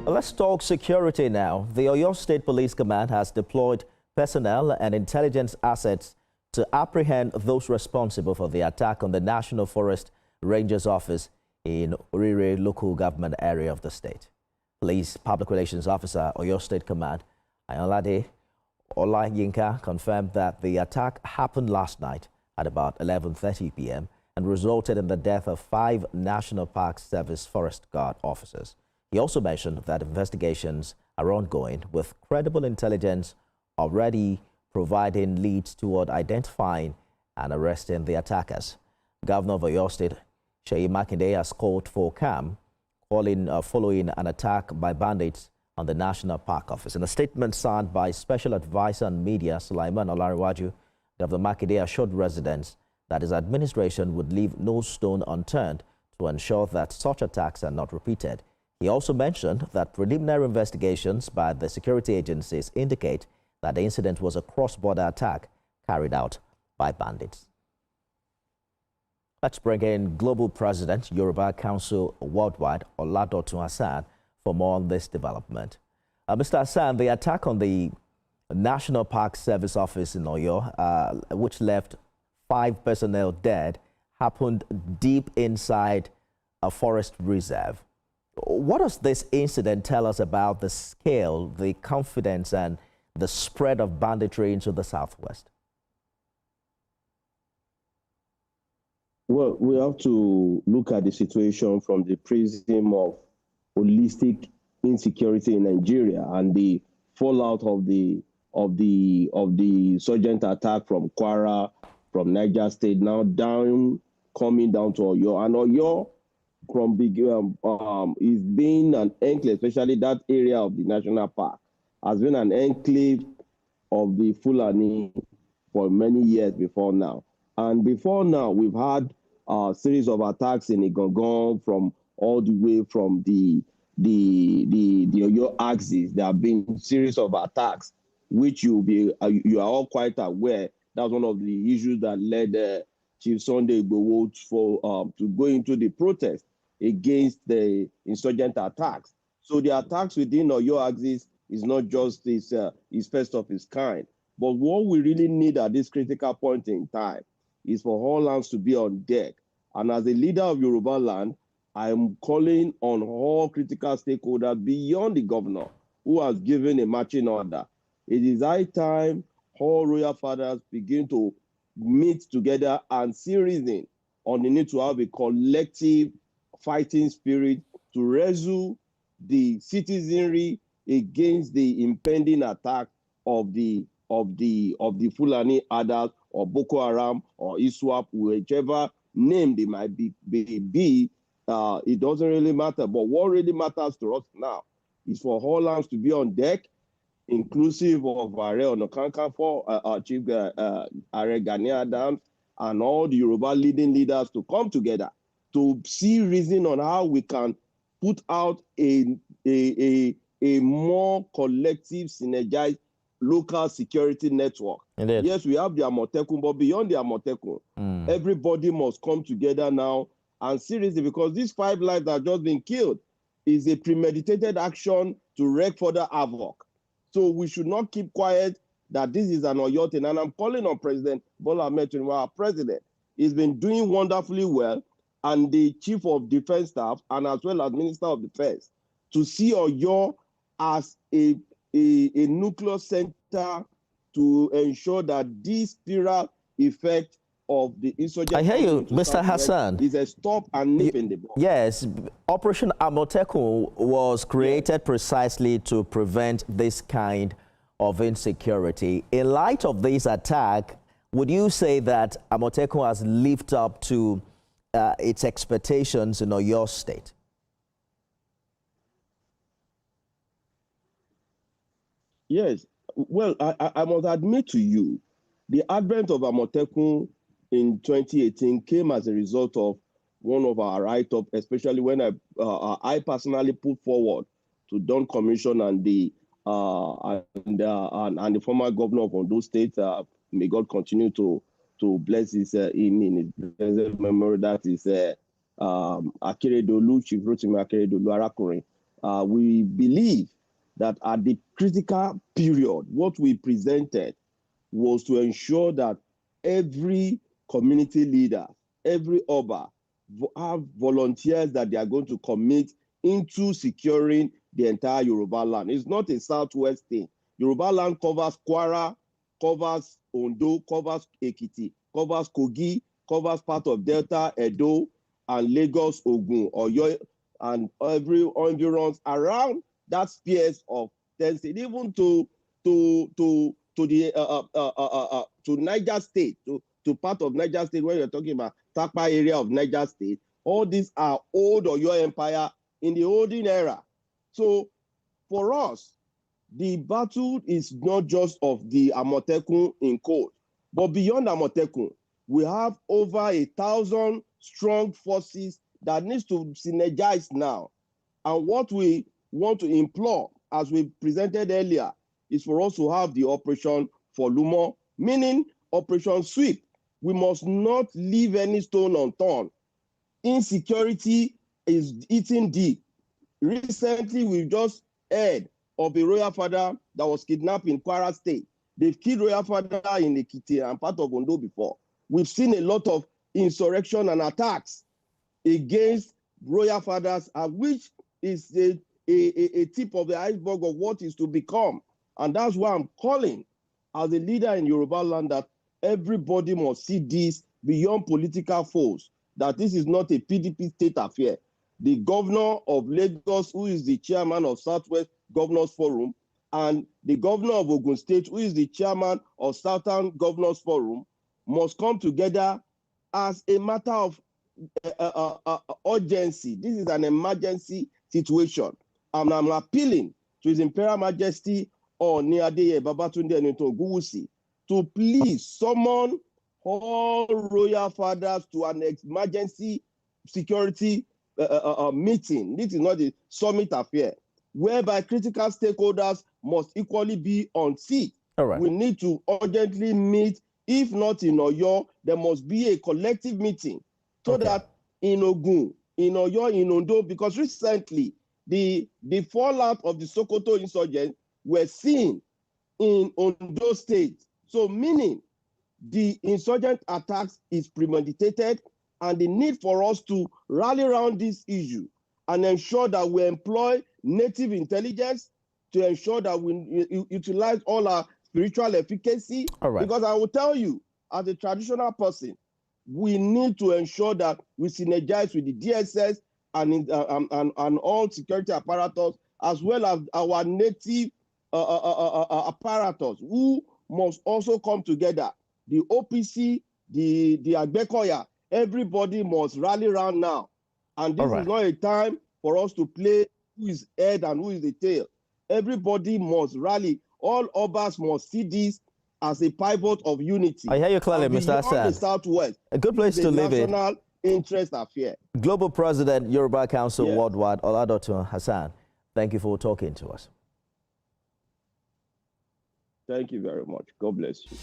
Let's talk security now. The Oyo State Police Command has deployed personnel and intelligence assets to apprehend those responsible for the attack on the National Forest Rangers office in Orire local government area of the state. Police Public Relations Officer, Oyo State Command, Ayolade Olayinka, confirmed that the attack happened last night at about 11:30 p.m. and resulted in the death of 5 National Park Service Forest Guard officers. He also mentioned that investigations are ongoing, with credible intelligence already providing leads toward identifying and arresting the attackers. Governor of Oyo State, Seyi Makinde, has called for calm, following an attack by bandits on the National Park office. In a statement signed by Special Advisor on Media, Sulaiman Olariwaju, Governor Makinde assured residents that his administration would leave no stone unturned to ensure that such attacks are not repeated. He also mentioned that preliminary investigations by the security agencies indicate that the incident was a cross-border attack carried out by bandits. Let's bring in Global President, Yoruba Council Worldwide, Oladotun Hassan, for more on this development. Mr. Hassan, the attack on the National Park Service office in Oyo, which left 5 personnel dead, happened deep inside a forest reserve. What does this incident tell us about the scale, the confidence, and the spread of banditry into the southwest? Well, we have to look at the situation from the prism of holistic insecurity in Nigeria and the fallout of the insurgent attack from Kwara, from Niger State, now coming down to Oyo. And Oyo, from is being an enclave, especially that area of the national park, has been an enclave of the Fulani for many years before now. And before now, we've had a series of attacks in Igangan from all the way from the Oyo axis. There have been series of attacks, which you are all quite aware. That's one of the issues that led Chief Sunday Igboho to go into the protest against the insurgent attacks. So the attacks within Oyo axis is not just is first of its kind. But what we really need at this critical point in time is for all hands to be on deck. And as a leader of Yoruba land, I am calling on all critical stakeholders beyond the governor, who has given a marching order. It is high time all royal fathers begin to meet together and see reason on the need to have a collective fighting spirit to wrestle the citizenry against the impending attack of the Fulani Adas or Boko Haram or ISWAP, whichever name they might be. It doesn't really matter. But what really matters to us now is for all hands to be on deck, inclusive of Are Ona Kakanfo, Chief Are Gani Adams, and all the Yoruba leaders to come together to see reason on how we can put out a more collective, synergized local security network. Indeed. Yes, we have the Amotekun, but beyond the Amotekun, everybody must come together now and seriously, because these 5 lives that have just been killed is a premeditated action to wreak further havoc. So we should not keep quiet that this is an Oyo thing. And I'm calling on President Bola Ahmed Tinubu, our president. He's been doing wonderfully well, and the Chief of Defense Staff, and as well as Minister of Defense, to see Oyo as a nuclear center to ensure that this spiral effect of the insurgent... I hear you, Mr. Hassan. ...is a stop and nip in the bud. Yes, Operation Amotekun was created precisely to prevent this kind of insecurity. In light of this attack, would you say that Amotekun has lived up to its expectations in Oyo State? Yes. Well, I must admit to you, the advent of Amotekun in 2018 came as a result of one of our write-up, especially when I personally put forward to Don Commission and the former governor of Ondo State. May God continue to bless his in his memory. That is Akeredolu, Chief Rotimi Akeredolu Arakunrin. we believe that at the critical period, what we presented was to ensure that every community leader, every Oba, have volunteers that they are going to commit into securing the entire Yoruba land. It's not a southwest thing. Yoruba land covers Kwara, covers Ondo, covers Ekiti, covers Kogi, covers part of Delta, Edo, and Lagos, Ogun, Oyo, and every endurance around that space of 10 states, even to Niger State, to part of Niger State, where you're talking about Takpa area of Niger State. All these are old Oyo Empire in the olden era. So for us, the battle is not just of the Amotekun in code, but beyond Amotekun, we have over 1,000 strong forces that needs to synergize now. And what we want to implore, as we presented earlier, is for us to have the operation for Lumo, meaning Operation Sweep. We must not leave any stone unturned. Insecurity is eating deep. Recently, we just heard of a royal father that was kidnapped in Kwara State. They've killed royal father in Ekiti and part of Ondo before. We've seen a lot of insurrection and attacks against royal fathers, which is a tip of the iceberg of what is to become. And that's why I'm calling as a leader in Yoruba land that everybody must see this beyond political foes, that this is not a PDP state affair. The governor of Lagos, who is the chairman of Southwest Governors Forum, and the governor of Ogun State, who is the chairman of Southern Governors Forum, must come together as a matter of urgency. This is an emergency situation. And I'm appealing to His Imperial Majesty Ooni Adeyeye Babatunde Enitan Ogunwusi to please summon all royal fathers to an emergency security meeting. This is not a summit affair, whereby critical stakeholders must equally be on seat. All right. We need to urgently meet. If not in Oyo, there must be a collective meeting so that in Ogun, in Oyo, in Ondo, because recently the fallout of the Sokoto insurgents were seen in Ondo State. So meaning the insurgent attacks is premeditated, and the need for us to rally around this issue and ensure that we employ native intelligence to ensure that we utilize all our spiritual efficacy. All right. Because I will tell you, as a traditional person, we need to ensure that we synergize with the DSS and all security apparatus, as well as our native apparatus, who must also come together. The OPC, the Agbekoya, everybody must rally around now. And this is not a time for us to play who is head and who is the tail. Everybody must rally. All Obas must see this as a pivot of unity. I hear you clearly, Mr. Hassan. The Southwest, a good place to live it. National interest affair. Global President, Yoruba Council Worldwide, Oladoto Hassan, thank you for talking to us. Thank you very much. God bless you.